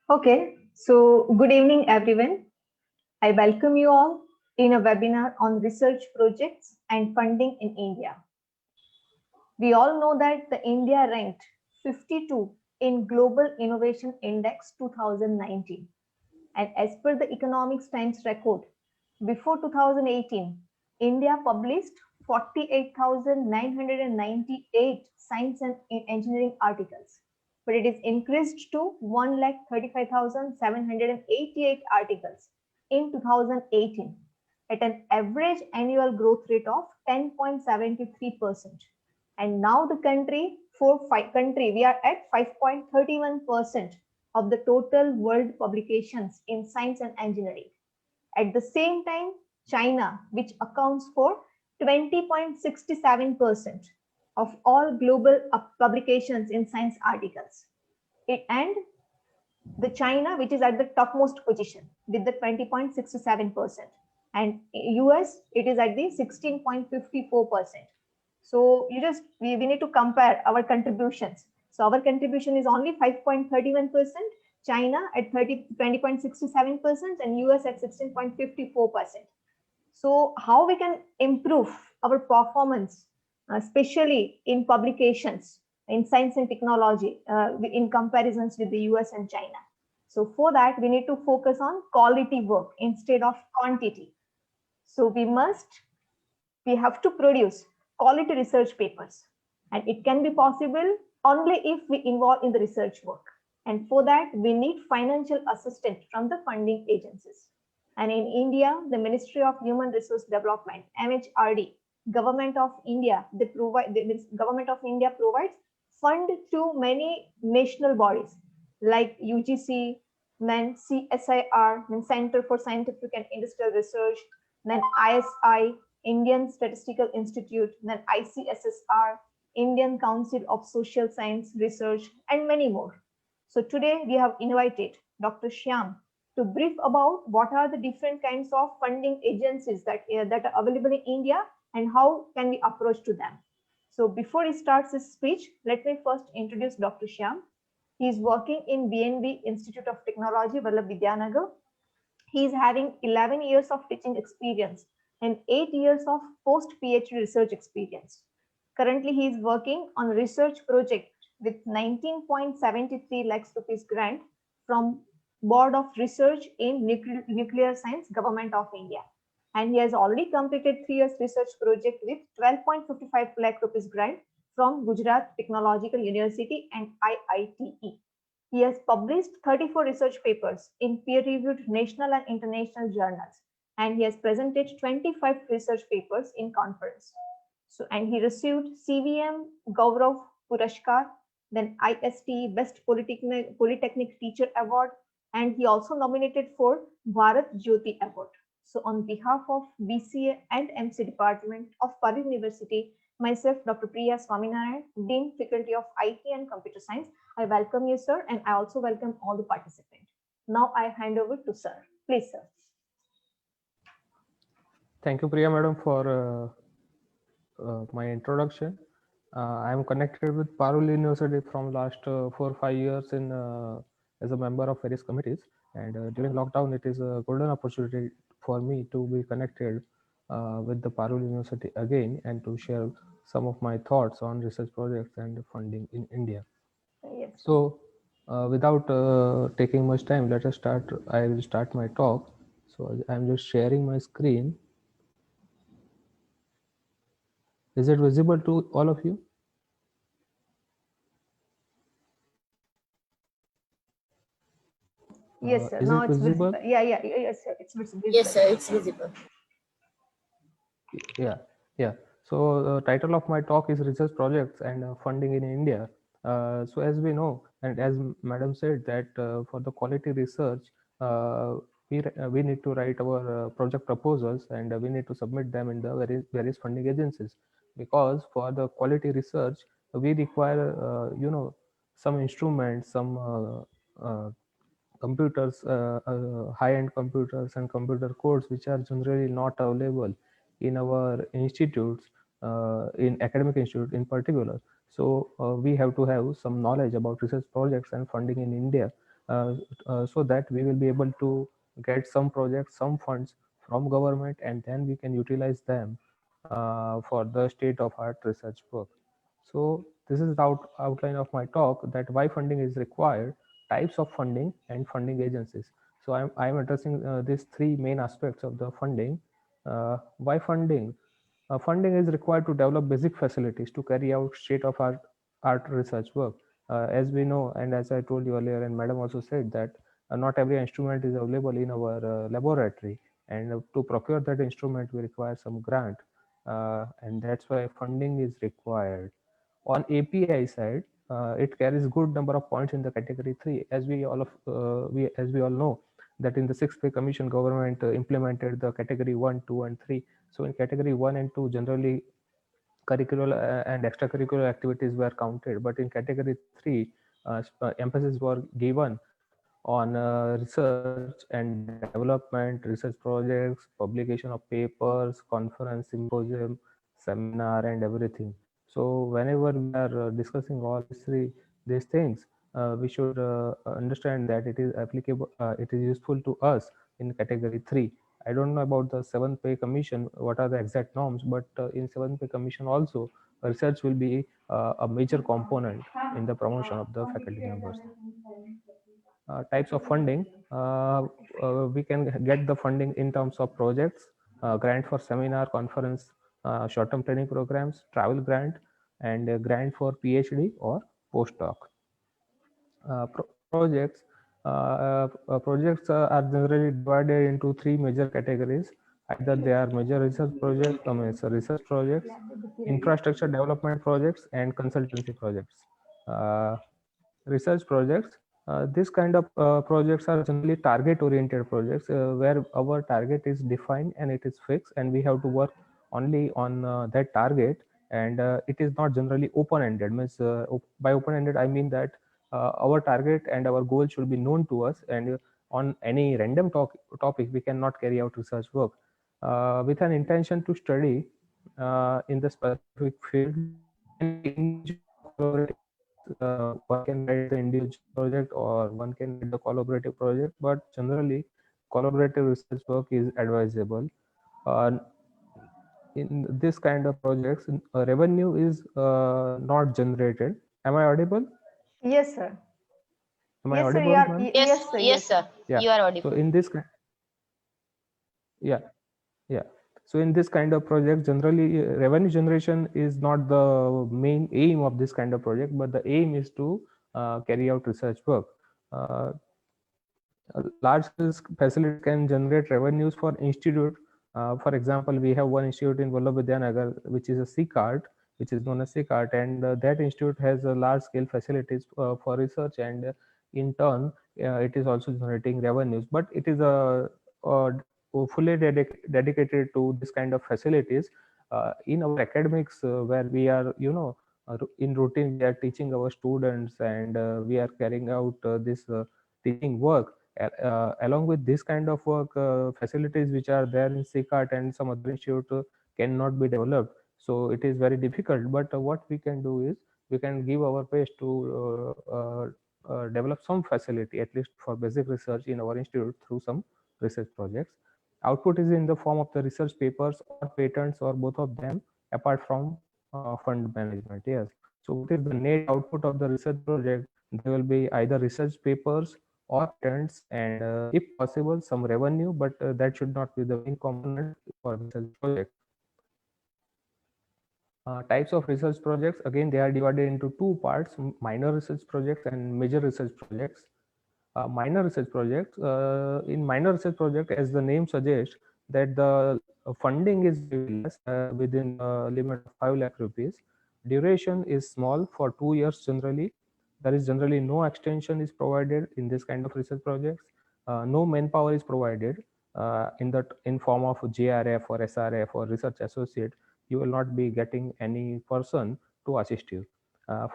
Okay, so good evening, everyone. I welcome you all in a webinar on research projects and funding in India. We all know that the India ranked 52 in Global Innovation Index 2019. And as per the Economics Times record, before 2018, India published 48,998 science and engineering articles, but it is increased to 1,35,788 articles in 2018 at an average annual growth rate of 10.73%. And now the country, we are at 5.31% of the total world publications in science and engineering. At the same time, China, which accounts for 20.67% of all global publications in science articles, and the China, which is at the topmost position with the 20.67%, and US, it is at the 16.54%. So we need to compare our contributions. So our contribution is only 5.31%, China at 20.67%, and US at 16.54%. So how we can improve our performance, especially in publications in science and technology, in comparisons with the US and China. So for that, we need to focus on quality work instead of quantity. So we have to produce quality research papers, and it can be possible only if we involve in the research work. And for that, we need financial assistance from the funding agencies. And in India, the Ministry of Human Resource Development, MHRD, Government of India, the Government of India provides fund to many national bodies like UGC, then CSIR, then Center for Scientific and Industrial Research, then ISI, Indian Statistical Institute, then ICSSR, Indian Council of Social Science Research, and many more. So today we have invited Dr. Shyam to brief about what are the different kinds of funding agencies that are available in India and how can we approach to them. So before he starts his speech, let me first introduce Dr. Shyam. He is working in BNB Institute of Technology, Vallabh Vidyanagar. He is having 11 years of teaching experience and 8 years of post-PhD research experience. Currently, he is working on a research project with 19.73 lakhs rupees grant from Board of Research in Nuclear Science, Government of India. And he has already completed 3 years research project with 12.55 lakh rupees grant from Gujarat Technological University and IITE. He has published 34 research papers in peer-reviewed national and international journals, and he has presented 25 research papers in conference. So, and he received CVM Gaurav Purashkar, then IST Best Polytechnic Teacher Award, and he also nominated for Bharat Jyoti Award. So on behalf of BCA and MC Department of Paris University, myself, Dr. Priya Swaminarayan, Dean Faculty of IT and Computer Science, I welcome you, sir, and I also welcome all the participants. Now I hand over to sir. Please, sir. Thank you, Priya Madam, for my introduction. I am connected with Parul University from last 4 or 5 years in as a member of various committees. And during lockdown, it is a golden opportunity for me to be connected with the Parul University again and to share some of my thoughts on research projects and funding in India. Yes. So without taking much time, let us start. I will start my talk. So I'm just sharing my screen. Is it visible to all of you? Yes, sir. Is Now it it's visible? visible. Yeah, yes, sir. It's visible. Yes, sir, it's visible. Yeah. So the title of my talk is research projects and funding in India. So as we know, and as Madam said, that for the quality research, we need to write our project proposals, and we need to submit them in the various funding agencies, because for the quality research we require some instruments, some computers, high-end computers and computer codes, which are generally not available in our institutes, in academic institute in particular. So we have to have some knowledge about research projects and funding in India. so that we will be able to get some projects, some funds from government, and then we can utilize them for the state of art research work. So this is the outline of my talk, that why funding is required, types of funding, and funding agencies. So I'm addressing these three main aspects of the funding. Why funding? Funding is required to develop basic facilities to carry out state-of-art research work. As we know, and as I told you earlier, and Madam also said that not every instrument is available in our laboratory, and to procure that instrument, we require some grant, and that's why funding is required. On API side, it carries good number of points in the category 3, as we all know that in the sixth pay commission, government implemented the category 1, 2, and 3. So in category 1 and 2, generally curricular and extracurricular activities were counted, but in category 3, emphasis were given on research and development, research projects, publication of papers, conference, symposium, seminar, and everything. So whenever we are discussing all these things, we should understand that it is applicable, it is useful to us in category 3. I don't know about the seventh pay commission, what are the exact norms, but in seventh pay commission also, research will be a major component in the promotion of the faculty members. Types of funding, we can get the funding in terms of projects, grant for seminar, conference, short-term training programs, travel grant, and grant for PhD or postdoc. Projects, are generally divided into three major categories. Either they are major research projects, research projects, infrastructure development projects, and consultancy projects. Research projects, this kind of projects are generally target oriented projects, where our target is defined and it is fixed, and we have to work only on that target, and it is not generally open ended. Means by open ended I mean that our target and our goal should be known to us, and on any random topic we cannot carry out research work with an intention to study in the specific field. Can be individual or collaborative projects. One can write the individual project or one can write the collaborative project, but generally collaborative research work is advisable. uh, in this kind of projects, revenue is not generated. Am I audible? Yes, sir. Am I Yes, sir. You audible, are. ma'am? Yes, sir. Yes, Yes, sir. sir. Yeah. You are So audible. in this, yeah, yeah. So in this kind of project, generally revenue generation is not the main aim of this kind of project, but the aim is to carry out research work. Uh, Large scale facilities can generate revenues for institute. For example, we have one institute in Vallabh which is a CCART, which is known as CCART, and that institute has a large scale facilities for research, and in turn, it is also generating revenues. But it is a fully dedicated to this kind of facilities. In our academics, where we are, in routine, we are teaching our students, and we are carrying out this teaching work. Along with this kind of work, facilities which are there in CCART and some other institute cannot be developed. So it is very difficult. But what we can do is we can give our best to develop some facility, at least for basic research in our institute through some research projects. Output is in the form of the research papers or patents or both of them, apart from fund management. Yes. So what is the net output of the research project? There will be either research papers or patents, and if possible some revenue, but that should not be the main component for research project. Types of research projects, again they are divided into two parts: minor research projects and major research projects. Minor research projects, in minor research project, as the name suggests, that the funding is very less, within a limit of 5 lakh rupees. Duration is small, for 2 years generally. There is generally no extension is provided in this kind of research projects. No manpower is provided in form of JRF or SRF or research associate. You will not be getting any person to assist you.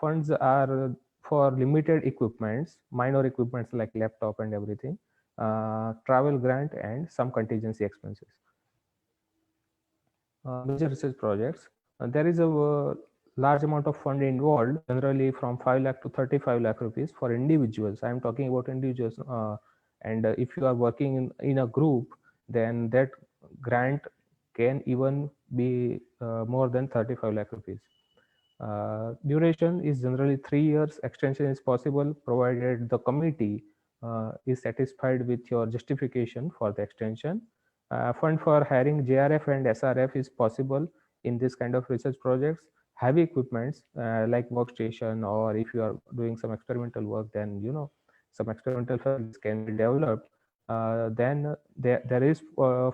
Funds are for limited equipments, minor equipments like laptop and everything, travel grant, and some contingency expenses. Major research projects, there is a large amount of fund involved, generally from 5 lakh to 35 lakh rupees for individuals. I'm talking about individuals. And if you are working in a group, then that grant can even be more than 35 lakh rupees. Duration is generally 3 years. Extension is possible provided the committee is satisfied with your justification for the extension. Fund for hiring JRF and SRF is possible in this kind of research projects. Heavy equipments like workstation, or if you are doing some experimental work, then some experimental facilities can be developed. Then there is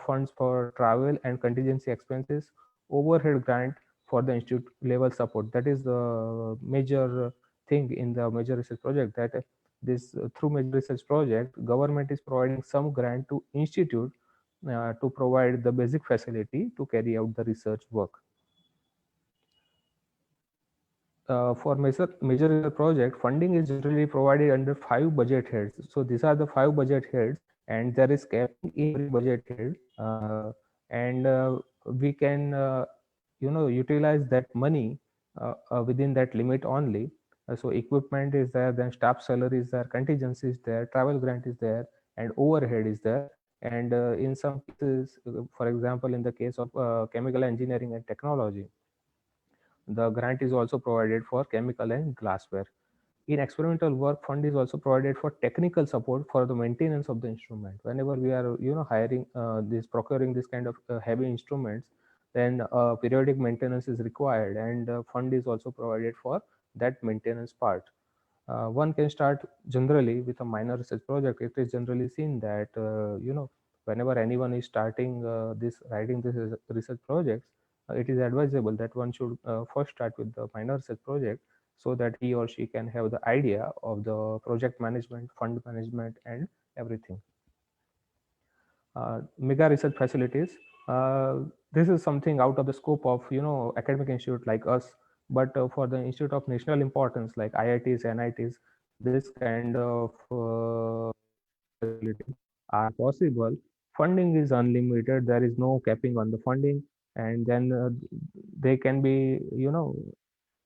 funds for travel and contingency expenses, overhead grant for the institute level support. That is the major thing in the major research project, that this through major research project, government is providing some grant to institute to provide the basic facility to carry out the research work. For major research project, funding is generally provided under 5 budget heads. So these are the 5 budget heads, and there is capping in every budget head, and we can utilize that money within that limit only. So equipment is there, then staff salary is there, contingency is there, travel grant is there, and overhead is there. And in some cases, for example, in the case of chemical engineering and technology, the grant is also provided for chemical and glassware. In experimental work, fund is also provided for technical support for the maintenance of the instrument. Whenever we are hiring procuring this kind of heavy instruments, then periodic maintenance is required, and fund is also provided for that maintenance part. One can start generally with a minor research project. It is generally seen that whenever anyone is starting writing this research projects, it is advisable that one should first start with the minor research project, so that he or she can have the idea of the project management, fund management, and everything. Mega research facilities. This is something out of the scope of academic institute like us, but for the institute of national importance like IITs, NITs, this kind of facilities are possible. Funding is unlimited. There is no capping on the funding, and then they can be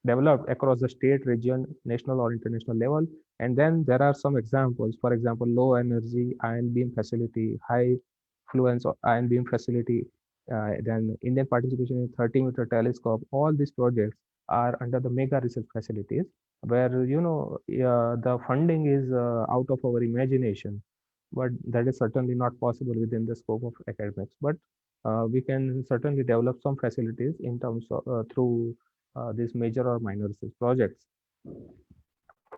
developed across the state, region, national, or international level. And then there are some examples. For example, low energy ion beam facility, high fluence ion beam facility, then Indian participation in 30-meter telescope. All these projects are under the mega research facilities, where the funding is out of our imagination, but that is certainly not possible within the scope of academics. But we can certainly develop some facilities in terms of through these major or minor research projects.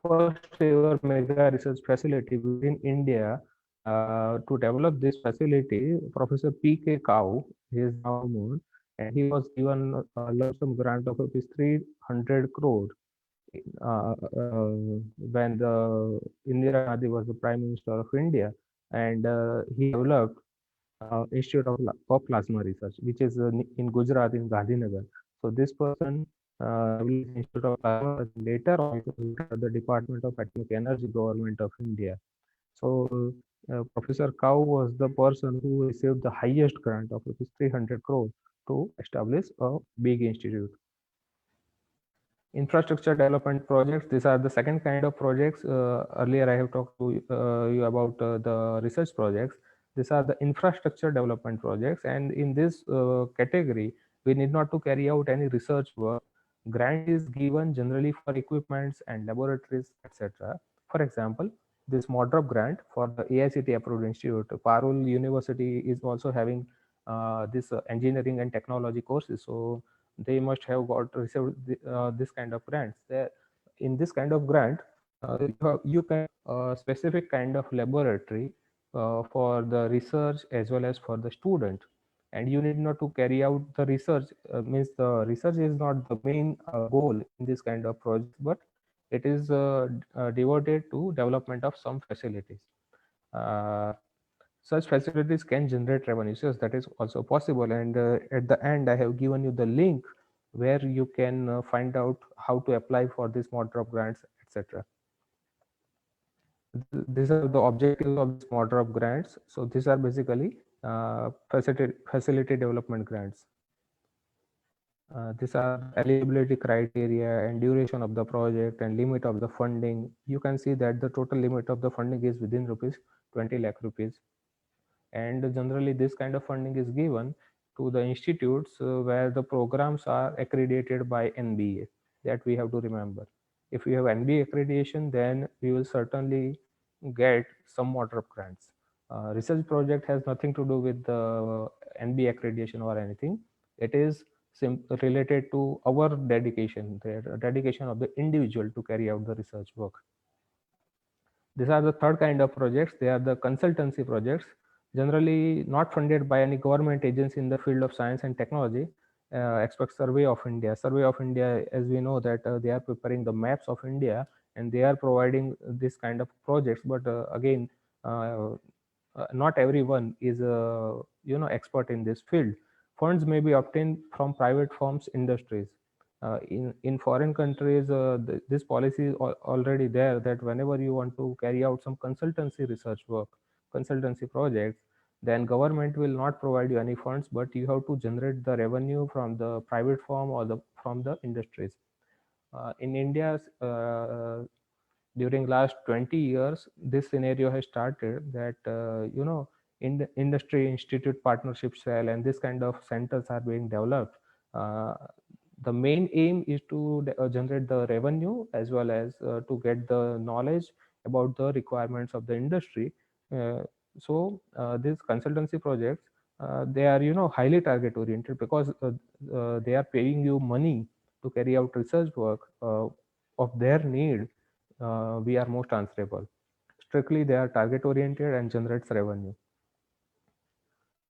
First ever mega research facility within India. To develop this facility, Professor P.K. Cow, he is now known, and he was given a lump sum grant of rupees 300 crore when the Indira Gandhi was the Prime Minister of India, and he developed Institute of Plasma Research, which is in Gujarat, in Gandhinagar. So this person developed Institute of Plasma. Later on, it was the Department of Atomic Energy, Government of India. So Professor Cow was the person who received the highest grant of rupees 300 crore to establish a big institute. Infrastructure development projects. These are the second kind of projects. Earlier, I have talked to you about the research projects. These are the infrastructure development projects, and in this category, we need not to carry out any research work. Grant is given generally for equipments and laboratories, etc. For example, this MODROP grant for the AICTE approved institute. Parul University is also having this engineering and technology courses. So they must have got received this kind of grants. In this kind of grant, you can specific kind of laboratory for the research as well as for the student, and you need not to carry out the research. Means the research is not the main goal in this kind of project, but it is devoted to development of some facilities. Such facilities can generate revenue. Yes, that is also possible. And at the end, I have given you the link where you can find out how to apply for this MODROP grants, etc. These are the objectives of this MODROP grants. So these are basically facility development grants. These are eligibility criteria and duration of the project and limit of the funding. You can see that the total limit of the funding is within rupees 20 lakh rupees. And generally this kind of funding is given to the institutes where the programs are accredited by NBA. That we have to remember. If we have NBA accreditation, then we will certainly get some water of grants. Research project has nothing to do with the NBA accreditation or anything. It is related to our dedication, the dedication of the individual to carry out the research work. These are the third kind of projects. They are the consultancy projects, generally not funded by any government agency in the field of science and technology. Expect Survey of India. Survey of India, as we know that they are preparing the maps of India and they are providing this kind of projects. But again, uh, not everyone is expert in this field. Funds may be obtained from private firms, industries. In foreign countries, this policy is already there, that whenever you want to carry out some consultancy research work, consultancy projects, then government will not provide you any funds, but you have to generate the revenue from the private firm or from the industries. In India, during last 20 years, this scenario has started, that in the industry institute partnership cell and this kind of centers are being developed. uh, the main aim is to generate the revenue as well as to get the knowledge about the requirements of the industry. These consultancy projects, they are highly target oriented, because they are paying you money to carry out research work of their need. We are most answerable. Strictly, they are target oriented and generates revenue.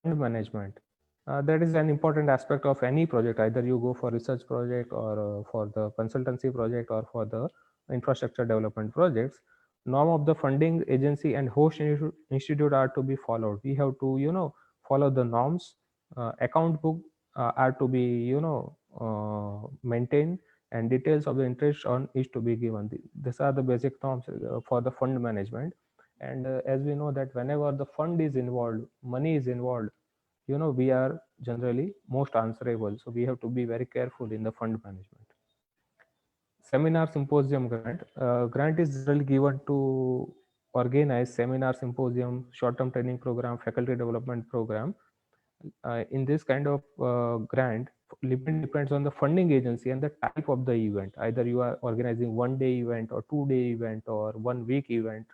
Fund management. That is an important aspect of any project. Either you go for research project or for the consultancy project or for the infrastructure development projects. Norm of the funding agency and host institute are to be followed. We have to follow the norms. Account book are to be maintained, and details of the interest on is to be given. These are the basic norms for the fund management. And as we know that whenever the fund is involved, money is involved, we are generally most answerable. So we have to be very careful in the fund management. Seminar symposium grant. Grant is generally given to organize seminar, symposium, short-term training program, faculty development program. In this kind of grant, limit depends on the funding agency and the type of the event. Either you are organizing 1-day event or 2-day event or 1 week event,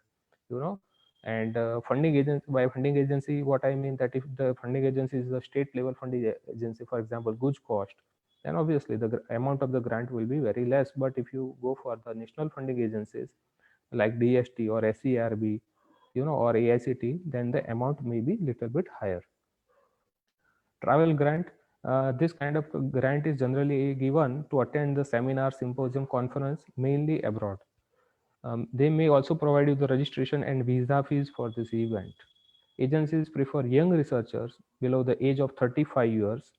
and funding agency, by funding agency, what I mean that if the funding agency is a state level funding agency, for example, Guj Cost, then obviously the amount of the grant will be very less. But if you go for the national funding agencies like DST or SERB, or AICT, then the amount may be little bit higher. Travel grant. This kind of grant is generally given to attend the seminar, symposium, conference, mainly abroad. They may also provide you the registration and visa fees for this event. Agencies prefer young researchers below the age of 35 years,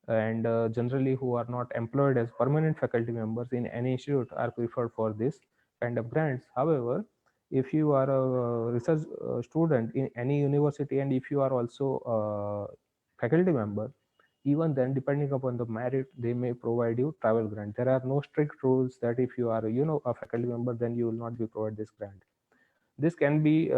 and generally who are not employed as permanent faculty members in any institute are preferred for this kind of grants. However, if you are a research student in any university and if you are also a faculty member, even then, depending upon the merit, they may provide you travel grant. There are no strict rules that if you are a faculty member, then you will not be provided this grant. This can be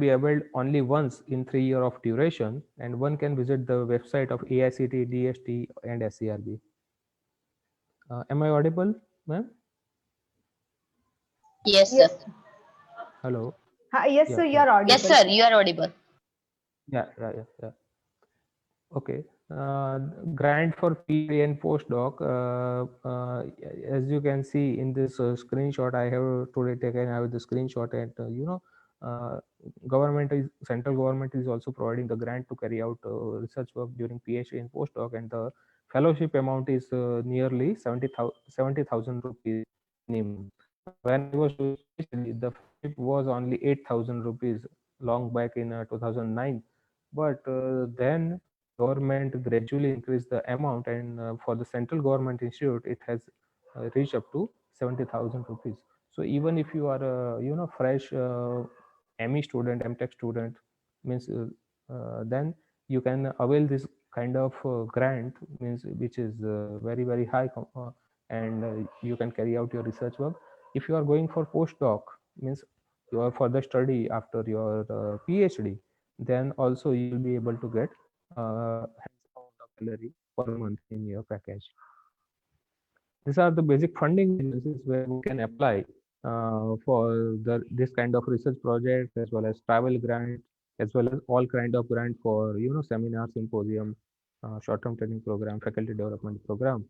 availed only once in 3 years of duration, and one can visit the website of AICT, DST, and SERB. Am I audible, ma'am? Yes, sir. Yes. Hello. Yes, Yeah, sir, you yeah. are audible. Yes, sir. You are audible. Yeah. Okay. Grant for PhD and postdoc. As you can see in this screenshot, I have today taken out the screenshot, and central government is also providing the grant to carry out research work during PhD and postdoc, and the fellowship amount is nearly 70,000 rupees minimum. When I was doing PhD, the fellowship was only 8,000 rupees long back in 2009, but then government gradually increased the amount, and for the central government institute it has reached up to 70,000 rupees. So even if you are a fresh ME student, MTech student, means then you can avail this kind of grant means which is very high and you can carry out your research work. If you are going for postdoc means your further study after your PhD, then also you will be able to get handsome amount of salary per month in your package. These are the basic funding agencies where we can apply for this kind of research project, as well as travel grant, as well as all kind of grant for seminar, symposium, short-term training program, faculty development program.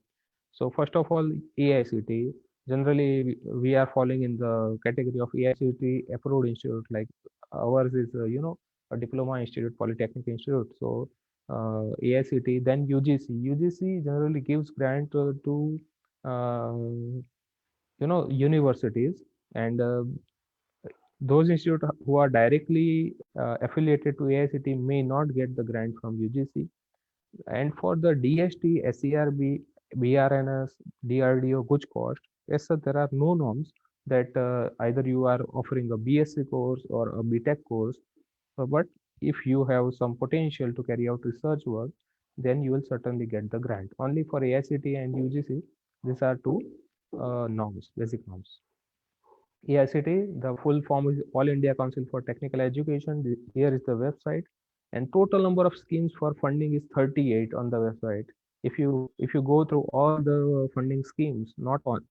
So first of all, AICT. Generally, we are falling in the category of AICT approved institute. Like ours is, a diploma institute, polytechnic institute. So AICT, then UGC. UGC generally gives grant to universities, and those institutes who are directly affiliated to AICT may not get the grant from UGC. And for the DST, SERB, BRNS, DRDO, Guj cost, yes, sir, there are no norms that either you are offering a BSc course or a BTech course, but if you have some potential to carry out research work, then you will certainly get the grant. Only for AICT and UGC, these are two norms, basic norms. AICT, the full form is All India Council for Technical Education. Here is the website, and total number of schemes for funding is 38 on the website. If you go through all the funding schemes, not on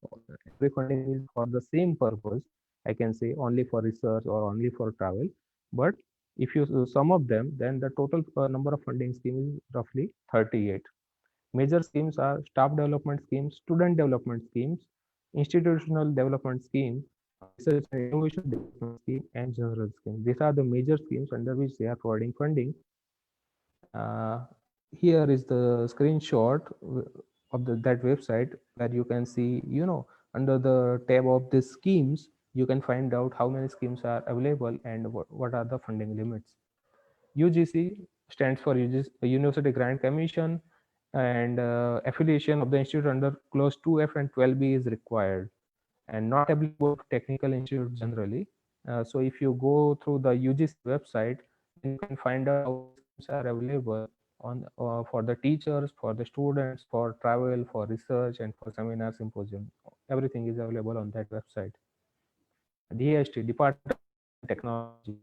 every funding is for the same purpose. I can say only for research or only for travel, but if you sum of them, then the total number of funding schemes is roughly 38. Major schemes are staff development schemes, student development schemes, institutional development scheme, research and innovation development scheme, and general scheme. These are the major schemes under which they are providing funding. Uh, Here is the screenshot of that website where you can see, under the tab of the schemes, you can find out how many schemes are available and what are the funding limits. UGC stands for University Grant Commission, and affiliation of the institute under clause 2F and 12B is required and not applicable to technical institutes generally. So if you go through the UGC website, then you can find out how many schemes are available on for the teachers, for the students, for travel, for research, and for seminar symposium. Everything is available on that website. DST, Department of Science and Technology.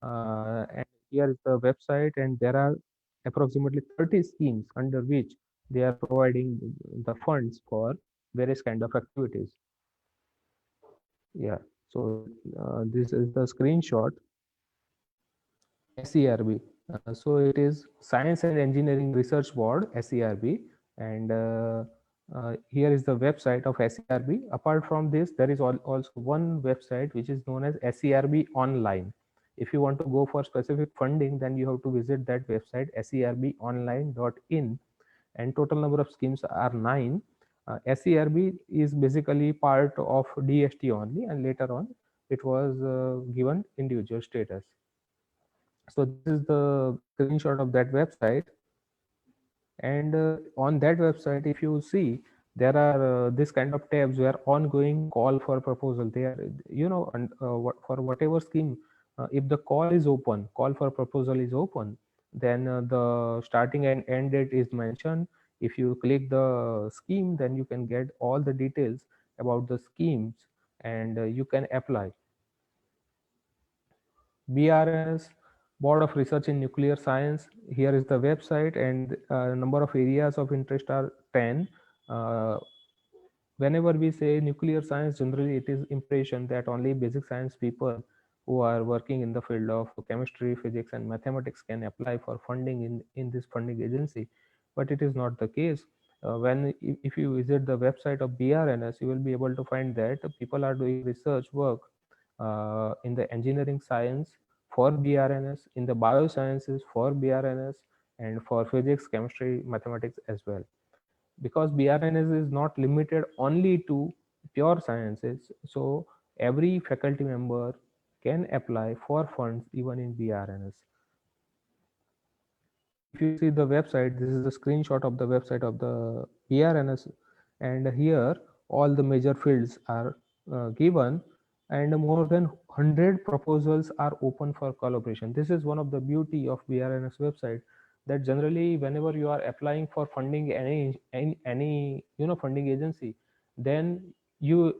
And here is the website, and there are approximately 30 schemes under which they are providing the funds for various kind of activities. Yeah, so this is the screenshot. SERB. So it is Science and Engineering Research Board, SERB, and here is the website of SERB. Apart from this, there is also one website which is known as SERB Online. If you want to go for specific funding, then you have to visit that website, serbonline.in, and total number of schemes are 9. SERB is basically part of DST only, and later on it was given individual status. So this is the screenshot of that website, and on that website, if you see, there are this kind of tabs where ongoing call for proposal. They are, and for whatever scheme, if the call for proposal is open, then the starting and end date is mentioned. If you click the scheme, then you can get all the details about the schemes, and you can apply. BRNS, Board of Research in Nuclear Science. Here is the website, and number of areas of interest are 10. Whenever we say nuclear science, generally it is impression that only basic science people who are working in the field of chemistry, physics, and mathematics can apply for funding in this funding agency, but it is not the case. If you visit the website of BRNS, you will be able to find that people are doing research work in the engineering science for BRNS, in the biosciences for BRNS, and for physics, chemistry, mathematics as well. Because BRNS is not limited only to pure sciences, so every faculty member can apply for funds even in BRNS. If you see the website, this is a screenshot of the website of the BRNS, and here all the major fields are given, and more than 100 proposals are open for collaboration. This is one of the beauty of BRNS website, that generally whenever you are applying for funding any funding agency, then you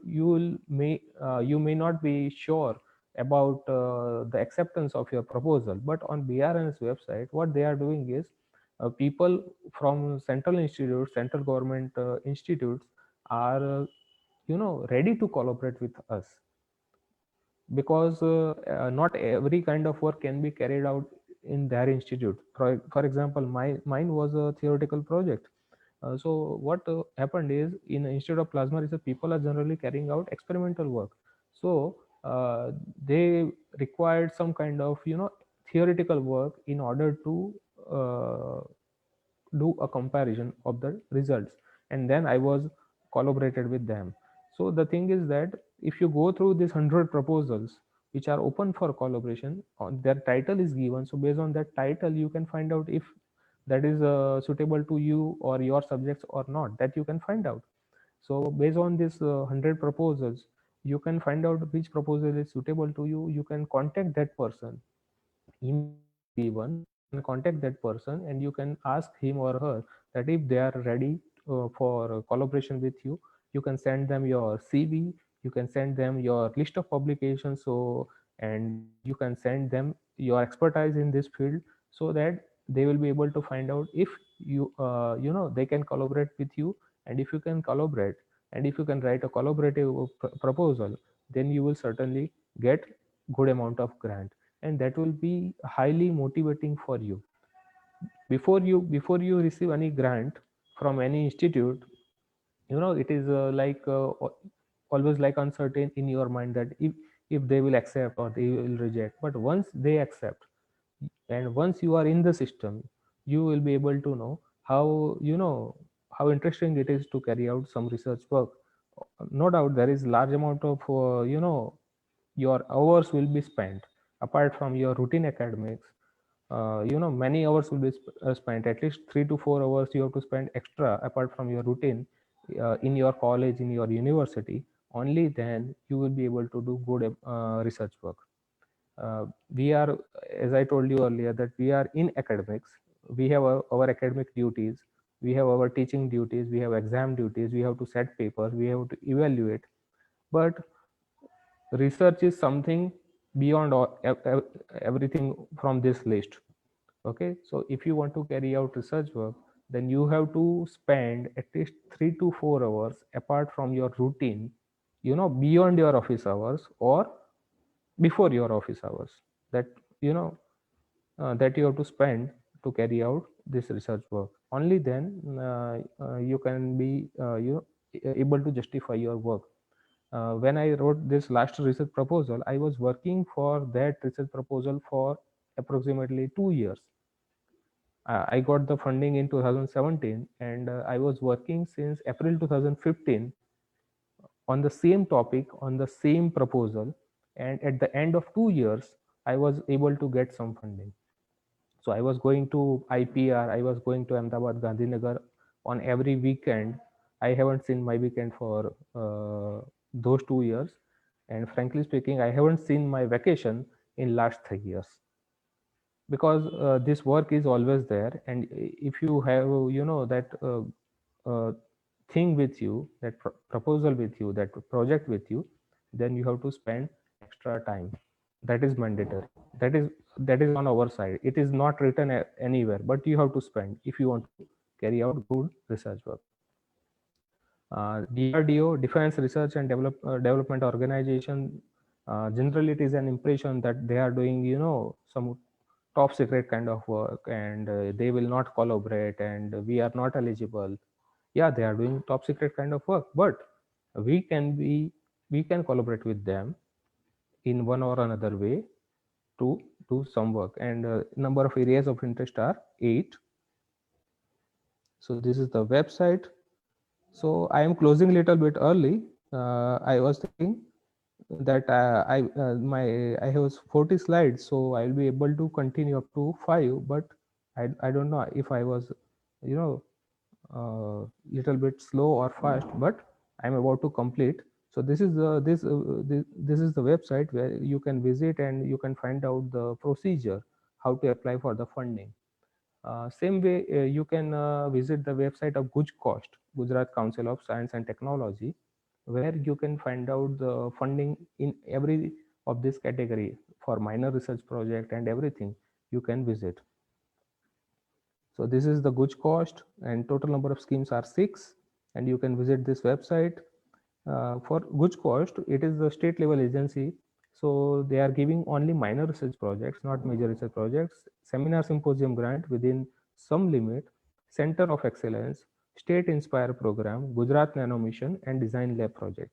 may not be sure about the acceptance of your proposal. But on BRN's website, what they are doing is, people from central government institutes are ready to collaborate with us, because not every kind of work can be carried out in their institute. For example, mine was a theoretical project. So what happened is, in instead of plasma research, people are generally carrying out experimental work. So they required some kind of theoretical work in order to uh, do a comparison of the results, and then I was collaborated with them. So the thing is that if you go through these 100 proposals which are open for collaboration, their title is given, so based on that title you can find out if that is suitable to you or your subjects or not, that you can find out. So based on this 100 proposals, you can find out which proposal is suitable to you. You can contact that person, email will be given, you can contact that person and you can ask him or her that if they are ready for collaboration with you. You can send them your CV, you can send them your list of publications, so and you can send them your expertise in this field, so that they will be able to find out if they can collaborate with you. And if you can collaborate, and if you can write a collaborative proposal, then you will certainly get good amount of grant, and that will be highly motivating for you. Before you receive any grant from any institute, it is always like uncertain in your mind that if they will accept or they will reject. But once they accept, and once you are in the system, you will be able to know how interesting it is to carry out some research work. No doubt there is large amount of your hours will be spent apart from your routine academics. Many hours will be spent, at least 3 to 4 hours you have to spend extra apart from your routine, in your college, in your university. Only then you will be able to do good research work. We are, as I told you earlier, that we are in academics. We have our academic duties, we have our teaching duties, we have exam duties, we have to set papers, we have to evaluate. But research is something beyond everything from this list. Okay, so if you want to carry out research work, then you have to spend at least 3 to 4 hours apart from your routine, beyond your office hours or before your office hours, that you know that you have to spend to carry out this research work. Only then you can be able to justify your work. When I wrote this last research proposal, I was working for that research proposal for approximately 2 years. I got the funding in 2017, and I was working since April 2015 on the same topic, on the same proposal. And at the end of 2 years, I was able to get some funding. So I was going to IPR, I was going to Ahmedabad, Gandhinagar on every weekend. I haven't seen my weekend for those 2 years. And frankly speaking, I haven't seen my vacation in last 3 years, because this work is always there. And if you have that uh, thing with you, that proposal with you, that project with you, then you have to spend extra time. That is mandatory. That is on our side. It is not written anywhere, but you have to spend if you want to carry out good research work. DRDO, Defense Research and Development Organization, generally it is an impression that they are doing some top secret kind of work, and they will not collaborate and we are not eligible. Yeah, they are doing top secret kind of work, but we can be we can collaborate with them in one or another way to do some work. And number of areas of interest are 8. So this is the website. So I am closing a little bit early. I was thinking that I have 40 slides, so I'll be able to continue up to 5. But I don't know if I was you know little bit slow or fast, but I'm about to complete. So this is this is the website where you can visit and you can find out the procedure how to apply for the funding. Same way, you can visit the website of GUJCOST, Gujarat Council of Science and Technology, where you can find out the funding in every of this category for minor research project and everything you can visit. So this is the GUJCOST, and total number of schemes are 6, and you can visit this website. For GUJCOST, it is the state level agency, so they are giving only minor research projects, not major research projects. Seminar symposium grant within some limit, Center of Excellence, State Inspire program, Gujarat Nano Mission, and Design Lab project.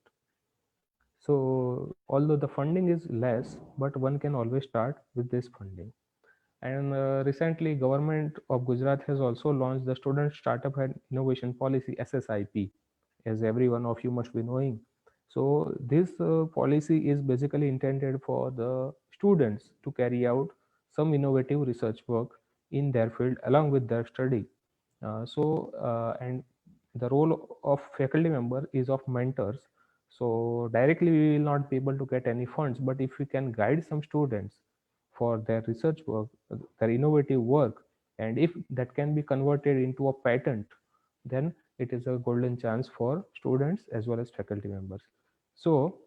So although the funding is less, but one can always start with this funding. And recently, government of Gujarat has also launched the Student Startup and Innovation Policy (SSIP), as every one of you must be knowing. So this policy is basically intended for the students to carry out some innovative research work in their field along with their study. And the role of faculty member is of mentors. So directly we will not be able to get any funds, but if we can guide some students for their research work, their innovative work, and if that can be converted into a patent, then it is a golden chance for students as well as faculty members. So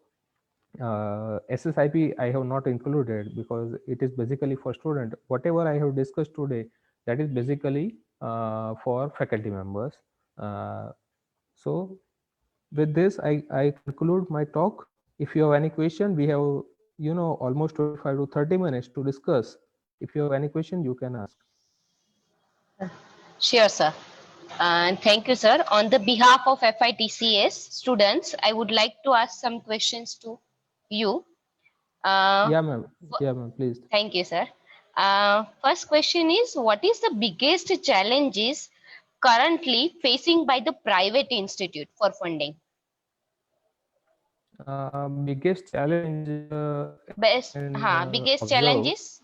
SSIP I have not included because it is basically for student. Whatever I have discussed today, that is basically for faculty members. So with this, I conclude my talk. If you have any question, we have almost 25 to 30 minutes to discuss. If you have any question, you can ask. Sure, sir. And thank you, sir. On the behalf of FITCS students, I would like to ask some questions to you. Yeah, ma'am. Yeah, ma'am. Please. Thank you, sir. First question is, what is the biggest challenges currently facing by the private institute for funding? Biggest challenge. Biggest challenges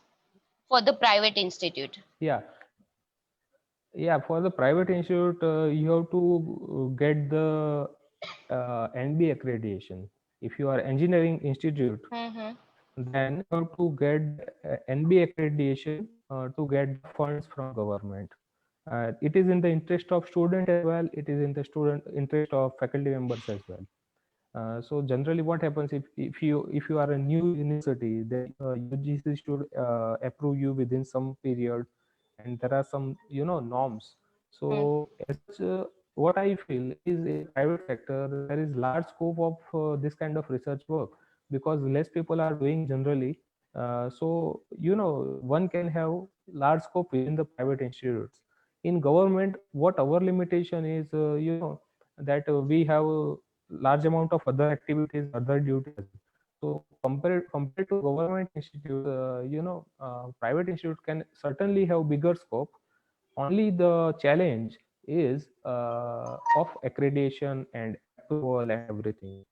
for the private institute. Yeah. For the private institute, you have to get the NBA accreditation. If you are engineering institute, then you have to get NBA accreditation to get funds from government. It is in the interest of student as well. It is in the student interest of faculty members as well. So generally, what happens if you are a new university, then UGC should approve you within some period, and there are some norms. So what I feel is in private sector there is large scope of this kind of research work because less people are doing generally. So one can have large scope within the private institutes. In government, what our limitation is, that we have large amount of other activities, other duties. So compared to government institute, private institute can certainly have bigger scope. Only the challenge is of accreditation and approval and everything.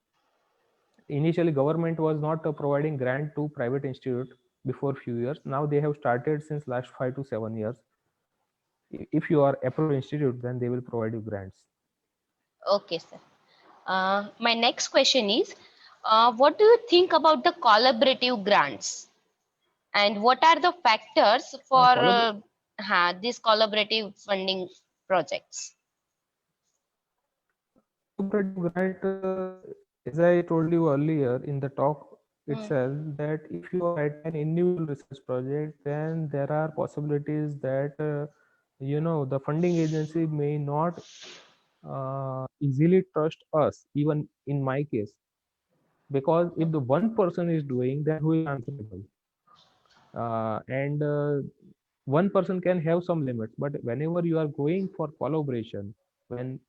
Initially, government was not providing grant to private institute before few years. Now they have started since last 5 to 7 years. If you are approved institute, then they will provide you grants. Okay, sir. My next question is, what do you think about the collaborative grants? And what are the factors for these collaborative funding projects? Collaborative grant, as I told you earlier in the talk itself, that if you are at an individual research project, then there are possibilities that the funding agency may not easily trust us, even in my case, because if the one person is doing, then who is answerable? And one person can have some limits, but whenever you are going for collaboration, when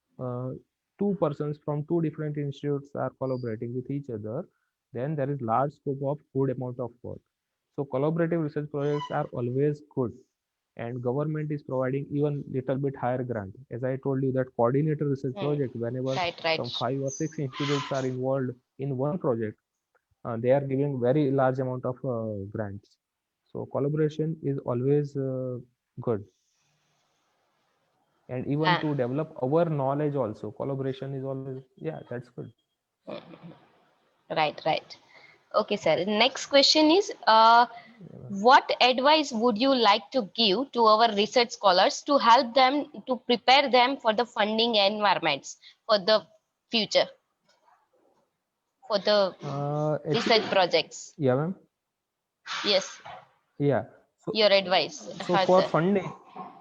two persons from two different institutes are collaborating with each other, then there is large scope of good amount of work. So collaborative research projects are always good, and government is providing even little bit higher grant. As I told you, that coordinator research project, whenever some 5 or 6 institutes are involved in one project, they are giving very large amount of grants. So collaboration is always good, and even to develop our knowledge also, collaboration is always, that's good. Right. Okay, sir. Next question is, What advice would you like to give to our research scholars to help them to prepare them for the funding environments for the future, for the research Actually, projects? yeah, ma'am. Yes, Yeah. So, your advice. so Huh, for sir. funding,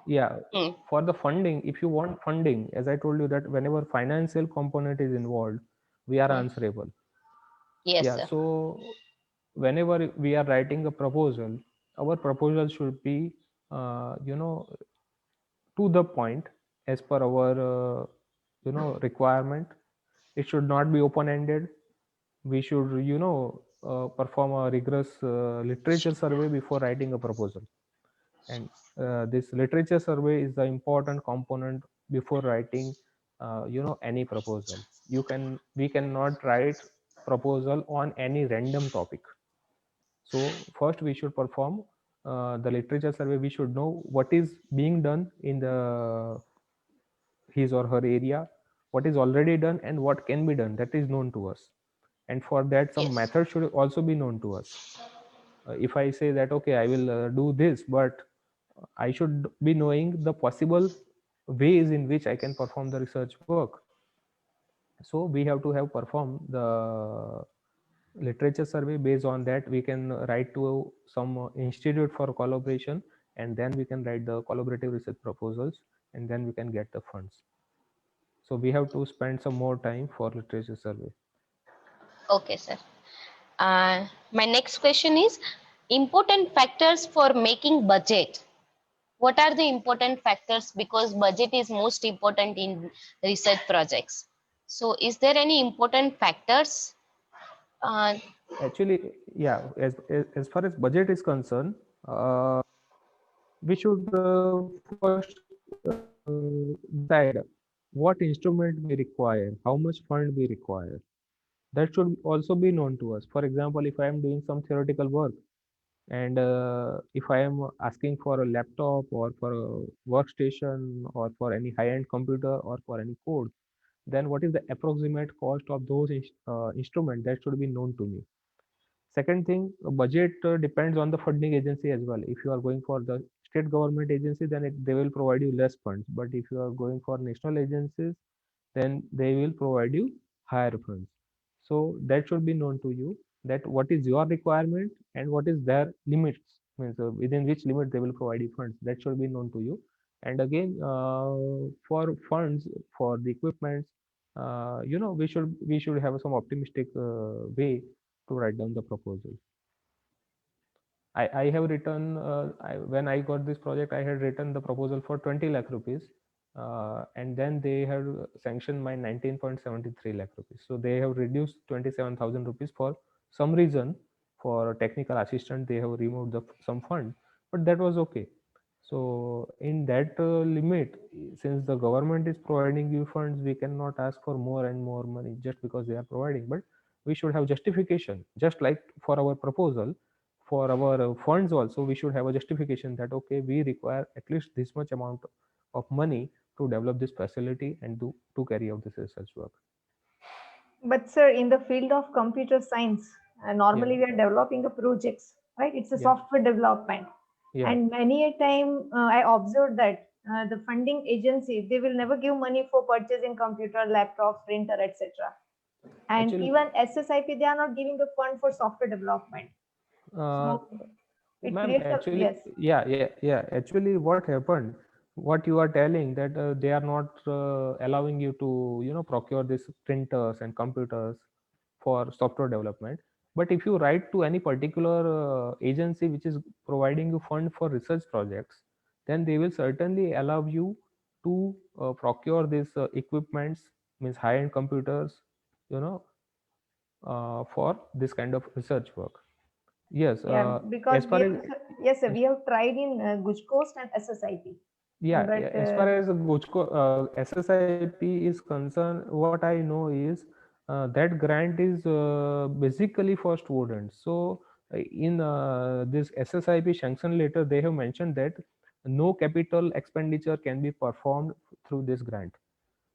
yeah, Hmm. for the funding, if you want funding, as I told you that whenever financial component is involved, we are Hmm. answerable. Yes, Yeah. sir. So whenever we are writing a proposal, our proposal should be, to the point as per our, requirement. It should not be open ended. We should, perform a rigorous literature survey before writing a proposal. And this literature survey is the important component before writing, any proposal. We cannot write proposal on any random topic. So first we should perform the literature survey. We should know what is being done in the his or her area, what is already done and what can be done, that is known to us. And for that, some Yes. method should also be known to us. If I say that okay, I will do this, but I should be knowing the possible ways in which I can perform the research work. So we have to have performed the literature survey. Based on that, we can write to some institute for collaboration, and then we can write the collaborative research proposals, and then we can get the funds. So we have to spend some more time for literature survey. Okay, sir. My next question is important factors for making budget. What are the important factors, because budget is most important in research projects? So is there any important factors? Uh, Actually, yeah, as far as budget is concerned, uh, we should first decide what instrument we require, how much fund we require. That should also be known to us. For example, if I am doing some theoretical work, and if I am asking for a laptop or for a workstation or for any high-end computer or for any code, then what is the approximate cost of those instruments, that should be known to me. Second thing, budget depends on the funding agency as well. If you are going for the state government agency, then they will provide you less funds. But if you are going for national agencies, then they will provide you higher funds. So that should be known to you, that what is your requirement and what is their limits, means within which limit they will provide you funds. That should be known to you. And again, for funds for the equipments, we should have some optimistic way to write down the proposal. I have written, when I got this project, I had written the proposal for 20 lakh rupees, and then they have sanctioned my 19.73 lakh rupees. So they have reduced 27,000 rupees for some reason. For technical assistant, they have removed some fund, but that was okay. So in that limit, since the government is providing you funds, we cannot ask for more and more money just because they are providing. But we should have justification, just like for our proposal, for our funds also, we should have a justification that okay, we require at least this much amount of money to develop this facility and to carry out this research work. But sir, in the field of computer science, Yeah, normally we are developing the projects, right? It's a yeah, software development. yeah. And many a time I observed that the funding agency, they will never give money for purchasing computer, laptop, printer, etc. And Actually, even SSIP, they are not giving the fund for software development. uh, So it ma'am, creates a, actually, yes. yeah. Actually, what happened? What you are telling, that they are not allowing you to, procure these printers and computers for software development. But if you write to any particular agency which is providing you fund for research projects, then they will certainly allow you to procure these equipments, means high-end computers, you know, for this kind of research work. Yes, Yeah, because as we far as have, yes, sir, as we have tried in Guj Coast and SSIP. yeah, But as far as Gujko, SSIP is concerned, what I know is that grant is basically for students. So in this SSIP sanction letter, they have mentioned that no capital expenditure can be performed through this grant,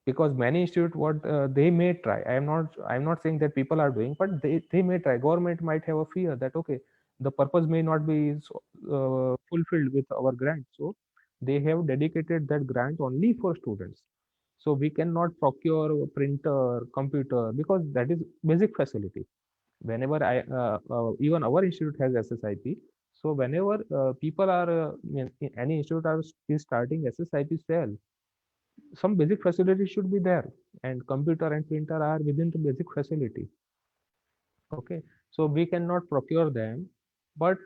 because many institute, what they may try, I'm not saying that people are doing, but they may try. Government might have a fear that okay, the purpose may not be fulfilled with our grant. So they have dedicated that grant only for students. So we cannot procure a printer, computer, because that is basic facility. Whenever even our institute has SSIP. So whenever people are any institute is starting SSIP cell, some basic facility should be there, and computer and printer are within the basic facility. Okay, so we cannot procure them. But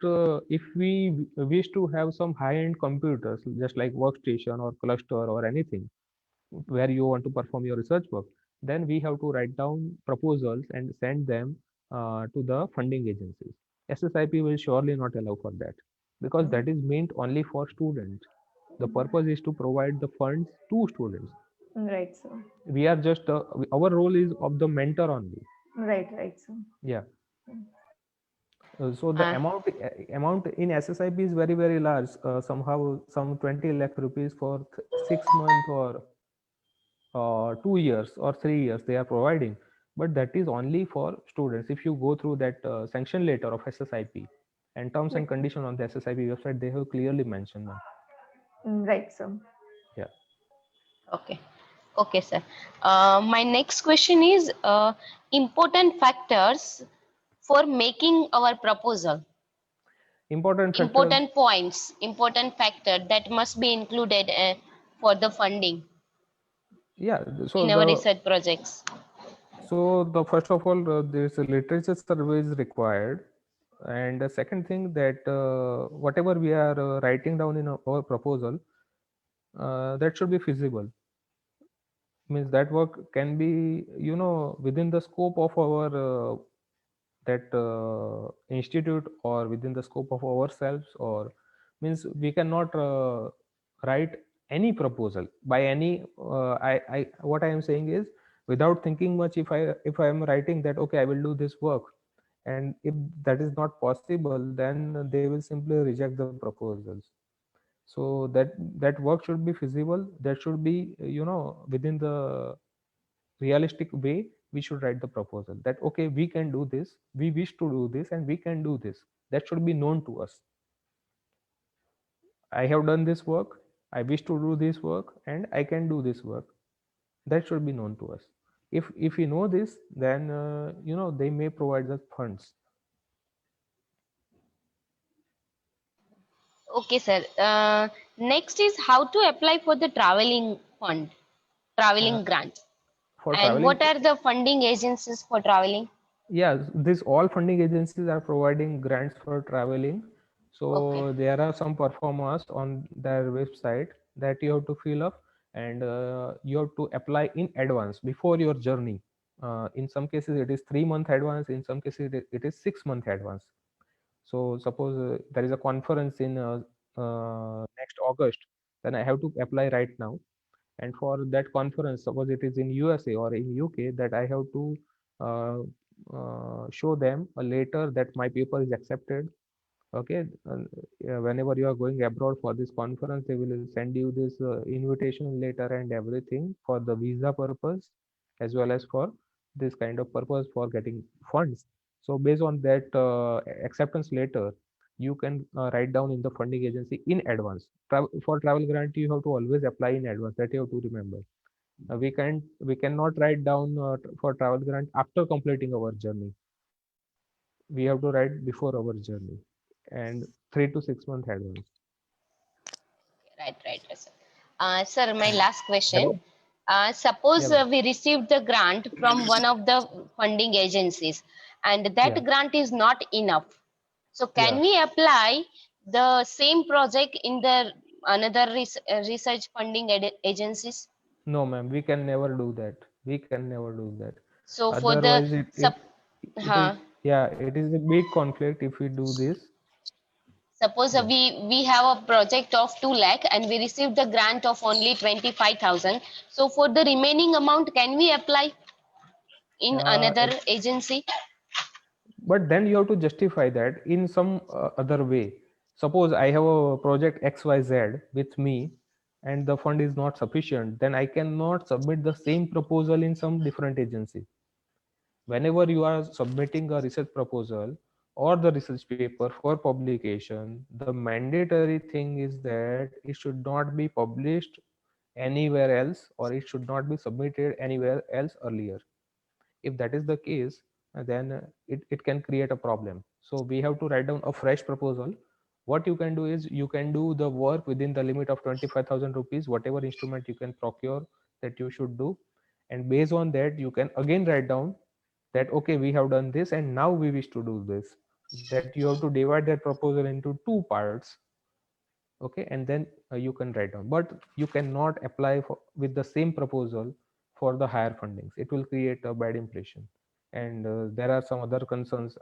if we wish to have some high-end computers, just like workstation or cluster or anything, where you want to perform your research work, then we have to write down proposals and send them to the funding agencies. SSIP will surely not allow for that, because that is meant only for students. The purpose is to provide the funds to students. Right, sir. We are just our role is of the mentor only. Right, sir. Yeah. So the Uh, amount in SSIP is very large. Somehow some 20 lakh rupees for 6 months or 2 years or 3 years they are providing. But that is only for students. If you go through that sanction letter of SSIP and terms and condition on the SSIP website, they have clearly mentioned them. Right, sir. Yeah. okay. Okay, sir. My next question is important factors for making our proposal. Important factors. Important points, important factor that must be included for the funding Yeah. in our research projects. So the first of all, there's a literature survey is required, and the second thing that whatever we are writing down in our proposal, that should be feasible. Means that work can be, within the scope of our that institute, or within the scope of ourselves, or means we cannot write any proposal by any. I what I am saying is, without thinking much, if I am writing that okay, I will do this work, and if that is not possible, then they will simply reject the proposals. So that work should be feasible. That should be within the realistic way. We should write the proposal that okay, we can do this, we wish to do this, and we can do this. That should be known to us. I have done this work, I wish to do this work, and I can do this work. That should be known to us. If we know this, then they may provide the funds. Okay, sir. Next is how to apply for the traveling fund, uh, traveling grant, for and traveling. what are the funding agencies for traveling? Yeah, this all funding agencies are providing grants for traveling. Okay. So there are some performers on their website that you have to fill up, and you have to apply in advance before your journey. In some cases it is 3 month advance, in some cases it is 6 month advance. So suppose there is a conference in next August, then I have to apply right now. And for that conference, suppose it is in USA or in UK, that I have to uh, show them a letter that my paper is accepted. Okay, whenever you are going abroad for this conference, they will send you this invitation letter and everything for the visa purpose, as well as for this kind of purpose for getting funds. So based on that acceptance letter, you can write down in the funding agency in advance. For travel grant, you have to always apply in advance. That you have to remember. We cannot write down for travel grant after completing our journey. We have to write before our journey, and 3 to 6 month advance. Right, sir. Sir, my And last question. hello. Yeah, Suppose ma'am. we received the grant from one of the funding agencies, and Yeah, that grant is not enough. So, yeah. can we apply the same project in the another research funding agencies? No, ma'am, we can never do that. We can never do that. So, for the Otherwise, sup, it is, huh, yeah, it is a big conflict if we do this. suppose Yeah. we have a project of 2 lakh and we received the grant of only 25,000. So, for the remaining amount, can we apply in another It, agency? but then you have to justify that in some other way. Suppose I have a project XYZ with me, and the fund is not sufficient, then I cannot submit the same proposal in some different agency. Whenever you are submitting a research proposal, or the research paper for publication, the mandatory thing is that it should not be published anywhere else, or it should not be submitted anywhere else earlier. If that is the case, then it can create a problem. So we have to write down a fresh proposal. What you can do is you can do the work within the limit of 25,000 rupees, whatever instrument you can procure that you should do. And based on that, you can again write down that, okay, we have done this and now we wish to do this. That you have to divide that proposal into two parts. Okay, and then you can write down, but you cannot apply for, with the same proposal for the higher fundings. It will create a bad impression, and there are some other concerns.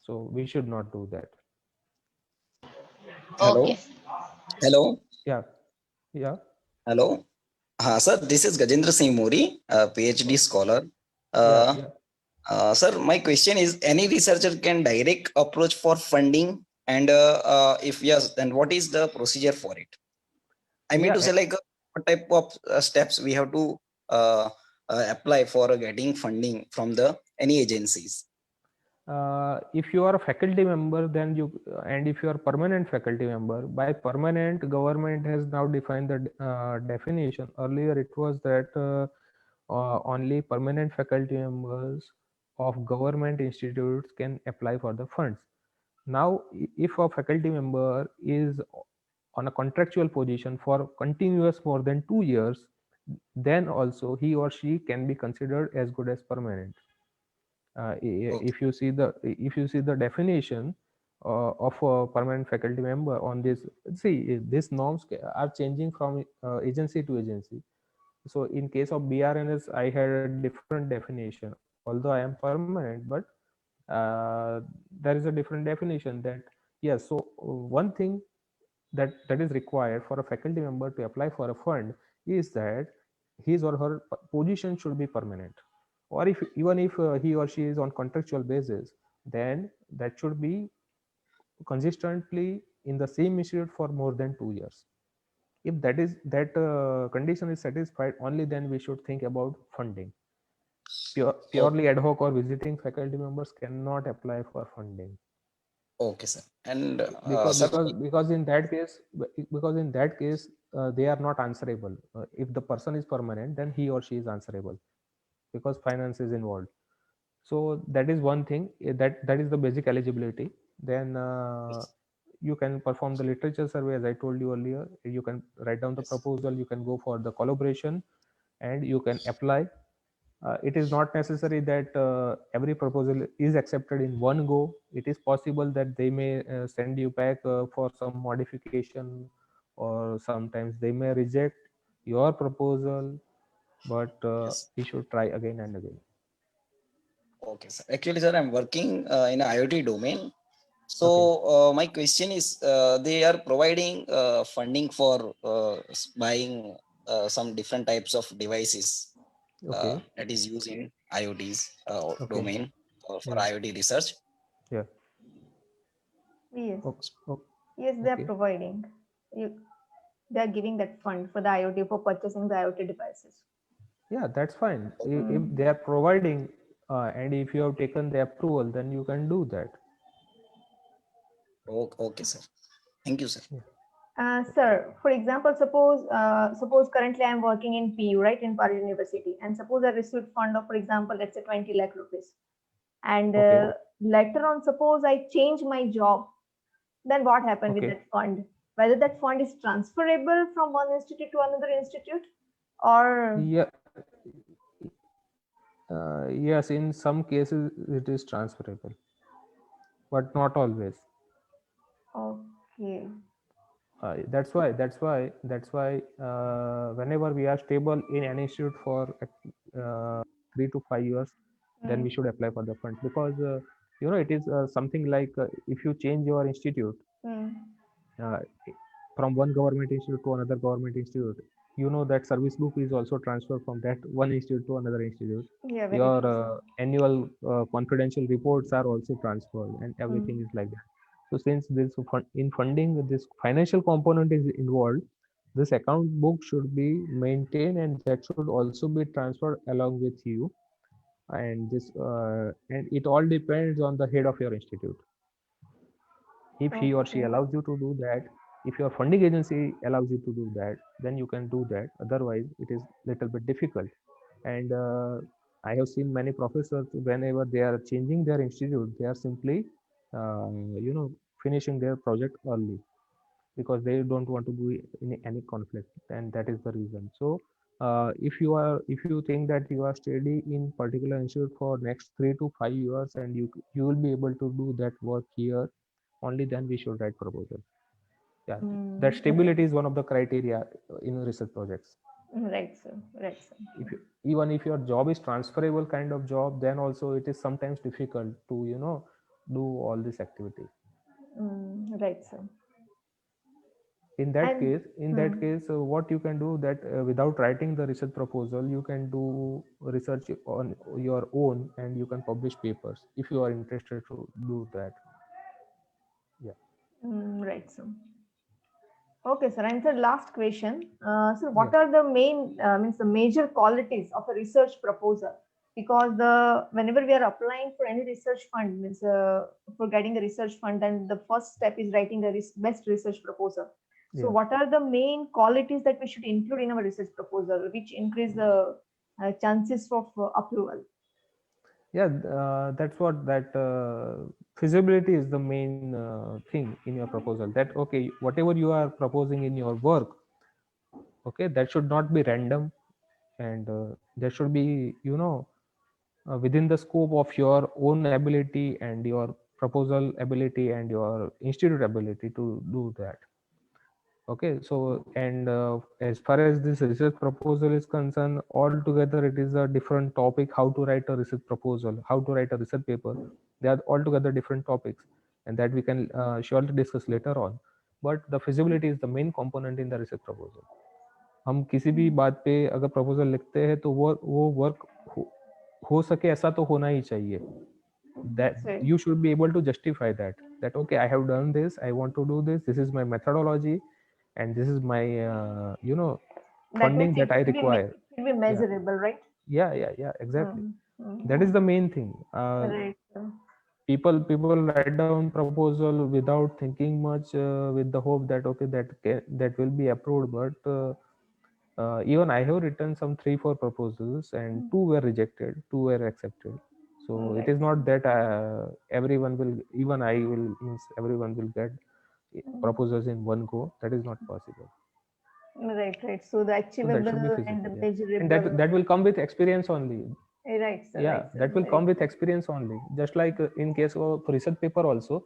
So we should not do that. Okay. Hello. Hello. Yeah, yeah, Hello. Sir, this is Gajendra Singh Mori, PhD scholar. yeah, Uh, yeah. Sir, my question is, any researcher can direct approach for funding? And if yes, then what is the procedure for it? I mean Yeah, to say, like, what type of steps we have to uh, apply for getting funding from the any agencies? if you are a faculty member, then you, and if you are permanent faculty member, by permanent, government has now defined the definition. Earlier it was that only permanent faculty members of government institutes can apply for the funds. Now if a faculty member is on a contractual position for continuous more than 2 years, then also he or she can be considered as good as permanent. Okay. If you see the definition of a permanent faculty member on this, see, these norms are changing from agency to agency. So in case of BRNS, I had a different definition, although I am permanent, but there is a different definition that, yes. So one thing that is required for a faculty member to apply for a fund is that his or her position should be permanent, or if even if he or she is on contractual basis, then that should be consistently in the same institute for more than 2 years. If that condition is satisfied, only then we should think about funding. Purely ad hoc or visiting faculty members cannot apply for funding. Okay, sir. And because sir, because because in that case, they are not answerable. If the person is permanent, then he or she is answerable because finance is involved. So that is one thing, that is the basic eligibility. Then you can perform the literature survey, as I told you earlier. You can write down the yes. proposal, you can go for the collaboration, and you can apply. It is not necessary that every proposal is accepted in one go. It is possible that they may send you back for some modification, or sometimes they may reject your proposal, but Yes. we should try again and again. Okay, sir. Actually, sir, I'm working in IoT domain. So Okay. my question is, they are providing funding for buying some different types of devices Okay. that is used in IoT's Okay. domain for Yeah. IoT research. Yeah. Yes, Oh, yes, they are okay. providing. You, they are giving that fund for the IoT, for purchasing the IoT devices. Yeah, that's fine. If Mm. they are providing, and if you have taken the approval, then you can do that. Okay, sir. Thank you, sir. Yeah. Sir, for example, suppose currently I'm working in PU, right, in Paris University, and suppose I received fund of, for example, let's say 20 lakh rupees, and Okay. later on, suppose I change my job, then what happened with Okay. that fund? Whether that fund is transferable from one institute to another institute, or Yeah. Yes, in some cases it is transferable, but not always. okay, That's why whenever we are stable in an institute for 3 to 5 years, then we mm, should apply for the funds, because it is something like, if you change your institute mm, uh, from one government institute to another government institute, that service book is also transferred from that one institute to another institute. yeah, very Your true, sir. annual confidential reports are also transferred, and everything Mm, is like that. So since in funding, this financial component is involved, this account book should be maintained, and that should also be transferred along with you. and this and it all depends on the head of your institute. If he or she Okay. allows you to do that, if your funding agency allows you to do that, then you can do that. Otherwise, it is little bit difficult. And I have seen many professors, whenever they are changing their institute, they are simply you know, finishing their project early, because they don't want to be in any conflict, and that is the reason. So if you think that you are steady in particular institute for next 3 to 5 years, and you will be able to do that work here, only then we should write proposal. Yeah, that Right. stability is one of the criteria in research projects. Right, sir. Right, sir. If you, even if your job is transferable kind of job, then also it is sometimes difficult to, you know, do all this activity. Right, sir. In that And case, what you can do that, without writing the research proposal, you can do research on your own, and you can publish papers if you are interested to do that. Yeah. right, sir. Okay, sir. And sir, last question. So, Yeah. what are the main means the major qualities of a research proposal? Because the whenever we are applying for any research fund, means for getting a research fund, then the first step is writing the best research proposal. So, Yeah. what are the main qualities that we should include in our research proposal, which increase the chances of approval? Yeah, that's what that feasibility is the main thing in your proposal. That okay, whatever you are proposing in your work, okay, that should not be random, and there should be, you know, within the scope of your own ability and your proposal ability and your institute ability to do that. Okay, so and as far as this research proposal is concerned, altogether it is a different topic. How to write a research proposal, how to write a research paper, they are altogether different topics, and that we can surely discuss later on. But the feasibility is the main component in the research proposal. हम किसी भी बात पे अगर proposal लिखते हैं तो वो वर्क हो सके ऐसा तो होना ही चाहिए. That Right. you should be able to justify that okay, I have done this, I want to do this, this is my methodology, and this is my you know, That funding means that I require. it should be measurable, right? Yeah, exactly. Mm, That is the main thing. right. People write down proposal without thinking much, with the hope that okay, that will be approved, but even I have written some 3-4 proposals, and 2 were rejected, 2 were accepted. So it is not that everyone will, even I will, means everyone will get proposals in one go. That is not possible. Right. So the So that should be achievable feasible, and the yeah. And measurable. that will come with experience only. Right, sir. Yeah, Right, sir. that will Very come with true. experience only. Just like in case of research paper also,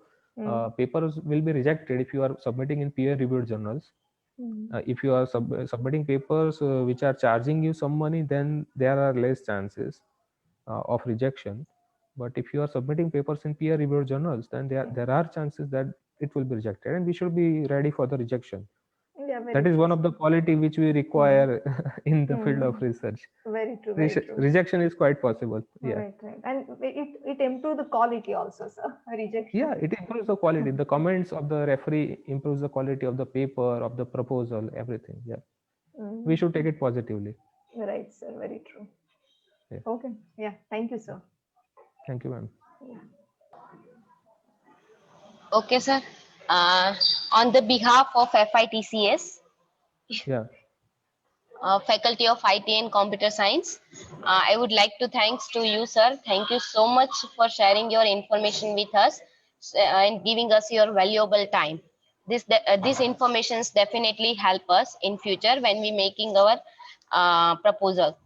papers will be rejected if you are submitting in peer reviewed journals. If you are submitting papers which are charging you some money, then there are less chances of rejection. But if you are submitting papers in peer reviewed journals, then there are chances that it will be rejected, and we should be ready for the rejection. Yeah, very That is true, one of the sir. quality which we require in the field of Mm, research. very true, very true. Rejection is quite possible. Yeah. Right. And it improves the quality also, sir. Yeah, Rejection. it improves the quality. The comments of the referee improves the quality of the paper, of the proposal, everything. Yeah, we should take it positively. Right, sir. Very true. Yeah. Okay. Yeah. Thank you, sir. Thank you, ma'am. Okay, sir. On the behalf of FITCS, Yeah. Faculty of IT and Computer Science, I would like to thanks to you, sir. Thank you so much for sharing your information with us and giving us your valuable time. These informations definitely help us in future when we making our proposal.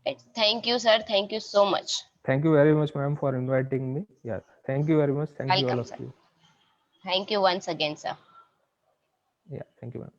Right. Thank you, sir. Thank you so much. Thank you very much, ma'am, for inviting me. Yeah. Thank you very much. Thank you, all Welcome, of sir. you. Thank you once again, sir. Yeah. Thank you, ma'am.